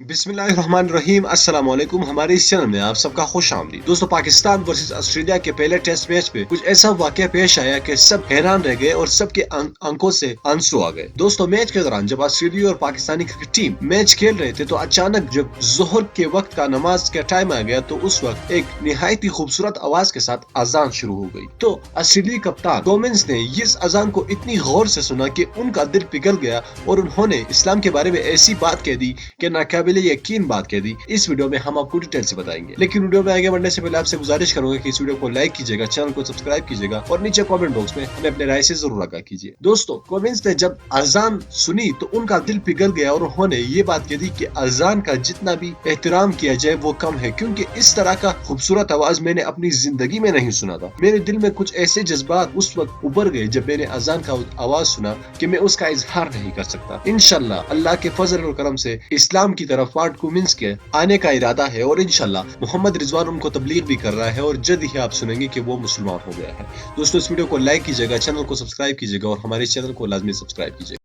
बिस्मिल्लाहिर्रहमानिर्रहीम अस्सलाम वालेकुम। हमारे इस चैनल में आप सबका खुश आमदीद। दोस्तों, पाकिस्तान वर्सेस ऑस्ट्रेलिया के पहले टेस्ट मैच में कुछ ऐसा वाकया पेश आया कि सब हैरान रह गए और सबके आंखों से आंसू आ गए। दोस्तों, मैच के दौरान जब ऑस्ट्रेलिया और पाकिस्तानी क्रिकेट टीम मैच खेल रहे थे तो अचानक जब जोहर के वक्त का नमाज का टाइम आ गया तो उस वक्त एक निहायत ही खूबसूरत आवाज के साथ अजान शुरू हो गई। तो ऑस्ट्रेलियाई कप्तान कमिंस ने इस अजान को इतनी गौर से सुना कि उनका दिल पिघल गया और उन्होंने इस्लाम के बारे में ऐसी बात कह दी कि नाकाबिले यकीन बात कह दी। इस वीडियो में हम आपको डिटेल से बताएंगे, लेकिन वीडियो में आगे बढ़ने से पहले आपसे गुजारिश करूंगा कि इस वीडियो को लाइक कीजिएगा, चैनल को सब्सक्राइब कीजिएगा और नीचे कमेंट बॉक्स में हमें अपने राय से जरूर आगाह कीजिए। दोस्तों, कमिंस ने जब अजान सुनी तो उनका दिल पिघल गया और उन्होंने ये बात कह दी कि अजान का जितना भी एहतराम किया जाए वो कम है, क्योंकि इस तरह का खूबसूरत आवाज मैंने अपनी जिंदगी में नहीं सुना था। मेरे दिल में कुछ ऐसे जज्बात उस वक्त उभर गए जब मैंने अजान का आवाज सुना कि मैं उसका इजहार नहीं कर सकता। इंशाल्लाह अल्लाह के फजल और करम से इस्लाम की तरफ पार्ट कमिंस के आने का इरादा है और इंशाल्लाह मोहम्मद रिजवान उनको तबलीग भी कर रहा है और जल्द ही आप सुनेंगे कि वो मुसलमान हो गया है। दोस्तों, इस वीडियो को लाइक कीजिएगा, चैनल को सब्सक्राइब कीजिएगा और हमारे चैनल को लाजमी सब्सक्राइब कीजिएगा।